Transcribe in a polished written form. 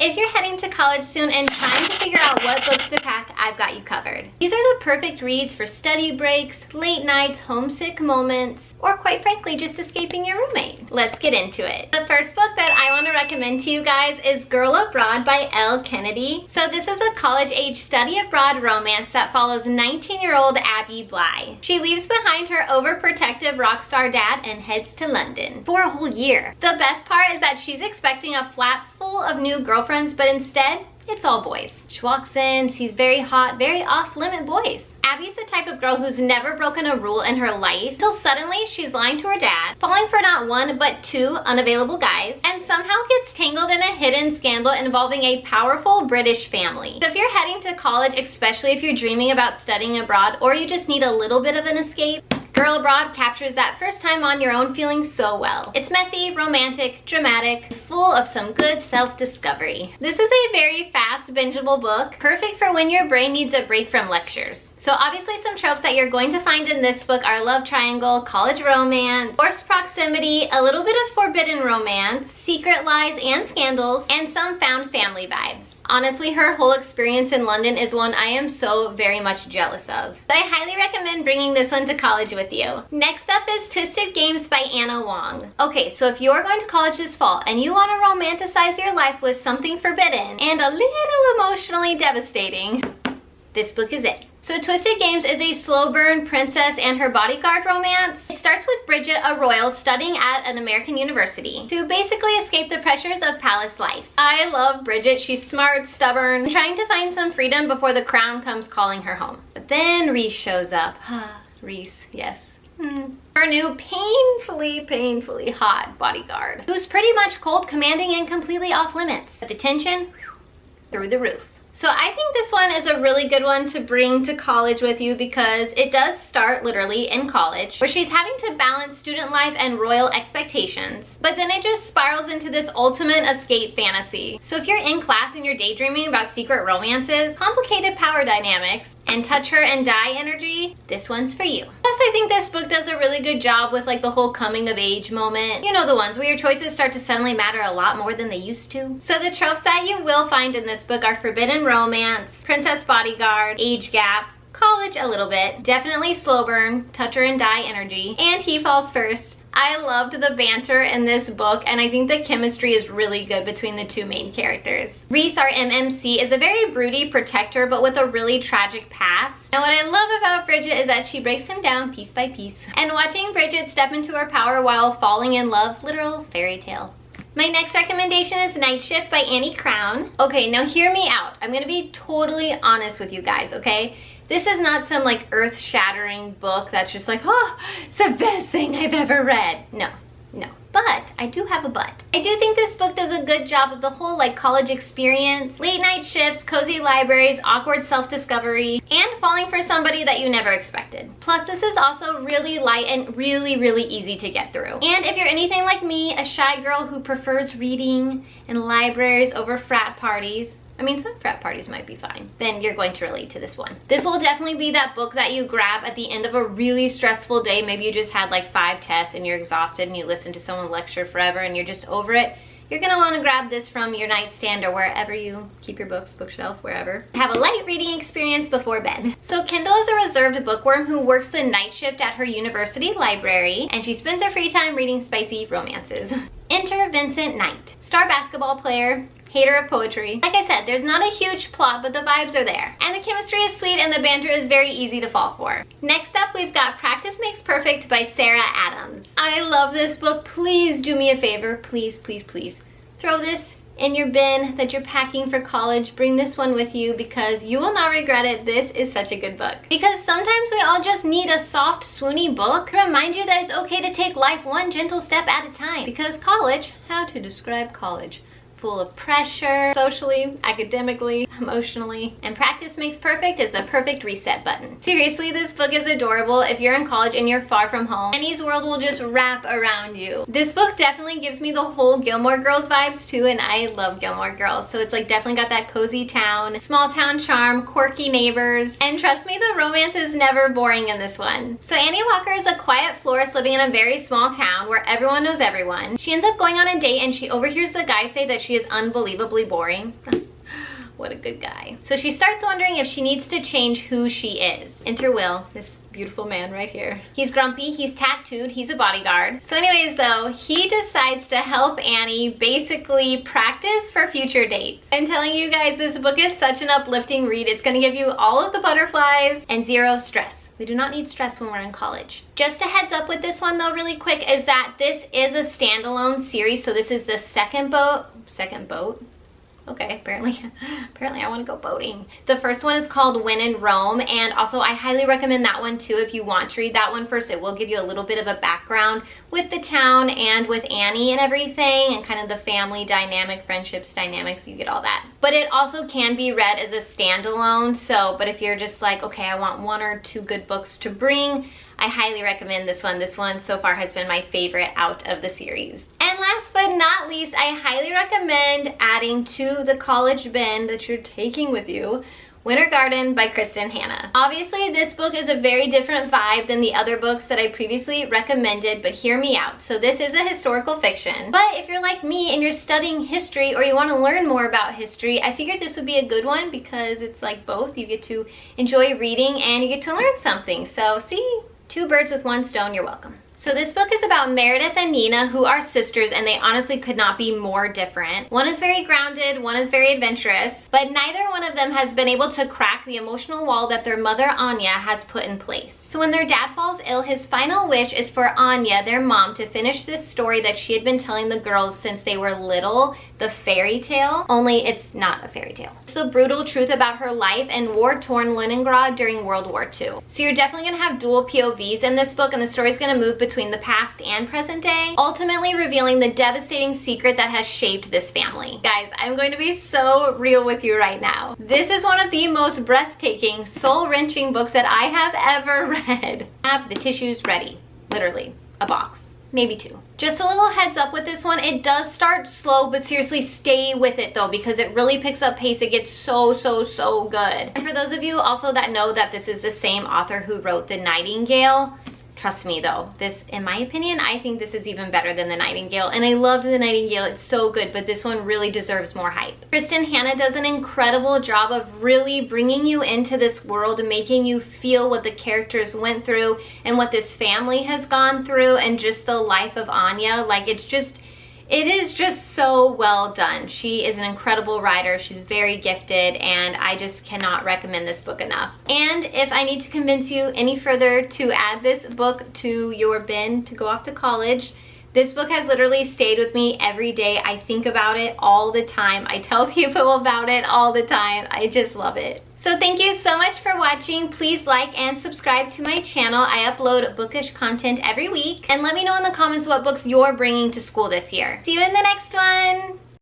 If you're heading to college soon and trying to figure out what books to pack, I've got you covered. These are the perfect reads for study breaks, late nights, homesick moments, or quite frankly, just escaping your roommate. Let's get into it. The first book that I want to recommend to you guys is Girl Abroad by Elle Kennedy. So this is a college-age study abroad romance that follows 19-year-old Abby Bly. She leaves behind her overprotective rock star dad and heads to London for a whole year. The best part is that she's expecting a flat full of new girlfriends, but instead, it's all boys. She walks in, sees very hot, very off-limit boys. Abby's the type of girl who's never broken a rule in her life till suddenly she's lying to her dad, falling for not one but two unavailable guys, and somehow gets tangled in a hidden scandal involving a powerful British family. So if you're heading to college, especially if you're dreaming about studying abroad or you just need a little bit of an escape, Girl Abroad captures that first time on your own feeling so well. It's messy, romantic, dramatic, and full of some good self-discovery. This is a very fast, bingeable book, perfect for when your brain needs a break from lectures. So obviously some tropes that you're going to find in this book are love triangle, college romance, forced proximity, a little bit of forbidden romance, secret lies and scandals, and some found family vibes. Honestly, her whole experience in London is one I am so very much jealous of. I highly recommend bringing this one to college with you. Next up is Twisted Games by Huang. Okay, so if you're going to college this fall and you want to romanticize your life with something forbidden and a little emotionally devastating, this book is it. So Twisted Games is a slow burn princess and her bodyguard romance. It starts with Bridget, a royal studying at an American university to basically escape the pressures of palace life. I love Bridget. She's smart, stubborn, trying to find some freedom before the crown comes calling her home. But then Reese shows up. Reese, yes. Her new painfully hot bodyguard, who's pretty much cold, commanding, and completely off limits. But the tension, through the roof. So I think this one is a really good one to bring to college with you because it does start literally in college, where she's having to balance student life and royal expectations, but then it just spirals into this ultimate escape fantasy. So if you're in class and you're daydreaming about secret romances, complicated power dynamics, and touch her and die energy, this one's for you. Plus, I think this book does a really good job with like the whole coming of age moment. You know, the ones where your choices start to suddenly matter a lot more than they used to. So the tropes that you will find in this book are forbidden romance, princess bodyguard, age gap, college a little bit, definitely slow burn, touch her and die energy, and he falls first. I loved the banter in this book, and I think the chemistry is really good between the two main characters. Reese, our MMC, is a very broody protector, but with a really tragic past. And what I love about Bridget is that she breaks him down piece by piece. And watching Bridget step into her power while falling in love, literal fairy tale. My next recommendation is Night Shift by Annie Crown. Okay, now hear me out. I'm gonna be totally honest with you guys, okay? This is not some like earth-shattering book that's just like, oh, it's the best thing I've ever read. No. But I do have a but. I do think this book does a good job of the whole like college experience, late night shifts, cozy libraries, awkward self-discovery, and falling for somebody that you never expected. Plus, this is also really light and really easy to get through. And if you're anything like me, a shy girl who prefers reading in libraries over frat parties, I mean, some frat parties might be fine, then you're going to relate to this one. This will definitely be that book that you grab at the end of a really stressful day. Maybe you just had like 5 tests and you're exhausted and you listen to someone lecture forever and you're just over it. You're gonna wanna grab this from your nightstand or wherever you keep your books, bookshelf, wherever. Have a light reading experience before bed. So Kendall is a reserved bookworm who works the night shift at her university library, and she spends her free time reading spicy romances. Enter Vincent Knight, star basketball player, hater of poetry. Like I said, there's not a huge plot, but the vibes are there. And the chemistry is sweet and the banter is very easy to fall for. Next up, we've got Practice Makes Perfect by Sarah Adams. I love this book. Please do me a favor. Please. Throw this in your bin that you're packing for college. Bring this one with you because you will not regret it. This is such a good book. Because sometimes we all just need a soft, swoony book to remind you that it's okay to take life one gentle step at a time. Because college, how to describe college? Full of pressure, socially, academically, emotionally, and Practice Makes Perfect is the perfect reset button. Seriously, this book is adorable. If you're in college and you're far from home, Annie's world will just wrap around you. This book definitely gives me the whole Gilmore Girls vibes too, and I love Gilmore Girls, so it's like definitely got that cozy town, small town charm, quirky neighbors, and trust me, the romance is never boring in this one. So Annie Walker is a quiet florist living in a very small town where everyone knows everyone. She ends up going on a date and she overhears the guy say that she is unbelievably boring. What a good guy. So she starts wondering if she needs to change who she is. Enter Will, this beautiful man right here. He's grumpy, he's tattooed, he's a bodyguard. So anyways though, he decides to help Annie basically practice for future dates. I'm telling you guys, this book is such an uplifting read. It's gonna give you all of the butterflies and zero stress. We do not need stress when we're in college. Just a heads up with this one though really quick is that this is a standalone series. So this is the second boat? Okay, apparently I want to go boating. The first one is called When in Rome, and also I highly recommend that one too if you want to read that one first. It will give you a little bit of a background with the town and with Annie and everything, and kind of the family dynamic, friendships dynamics, you get all that. But it also can be read as a standalone, but if you're just like, okay, I want one or two good books to bring, I highly recommend this one. This one so far has been my favorite out of the series. And last but not least, I highly recommend adding to the college bin that you're taking with you, Winter Garden by Kristin Hannah. Obviously, this book is a very different vibe than the other books that I previously recommended, but hear me out. So this is a historical fiction, but if you're like me and you're studying history or you want to learn more about history, I figured this would be a good one because it's like both. You get to enjoy reading and you get to learn something. So see, two birds with one stone, you're welcome. So this book is about Meredith and Nina, who are sisters, and they honestly could not be more different. One is very grounded, one is very adventurous, but neither one of them has been able to crack the emotional wall that their mother Anya has put in place. So when their dad falls ill, his final wish is for Anya, their mom, to finish this story that she had been telling the girls since they were little, the fairy tale, only it's not a fairy tale. It's the brutal truth about her life and war-torn Leningrad during World War II. So you're definitely gonna have dual POVs in this book, and the story's gonna move between the past and present day, ultimately revealing the devastating secret that has shaped this family. Guys, I'm going to be so real with you right now. This is one of the most breathtaking, soul-wrenching books that I have ever read. I have the tissues ready, literally, a box. Maybe two. Just a little heads up with this one, it does start slow, but seriously stay with it though, because it really picks up pace. It gets so good. And for those of you also that know that this is the same author who wrote The Nightingale, trust me though, this, in my opinion, I think this is even better than The Nightingale. And I loved The Nightingale, it's so good, but this one really deserves more hype. Kristin Hannah does an incredible job of really bringing you into this world, making you feel what the characters went through and what this family has gone through and just the life of Anya. Like, it is just so well done. She is an incredible writer. She's very gifted, and I just cannot recommend this book enough. And if I need to convince you any further to add this book to your bin to go off to college, this book has literally stayed with me every day. I think about it all the time. I tell people about it all the time. I just love it. So thank you so much for watching. Please like and subscribe to my channel. I upload bookish content every week. And let me know in the comments what books you're bringing to school this year. See you in the next one.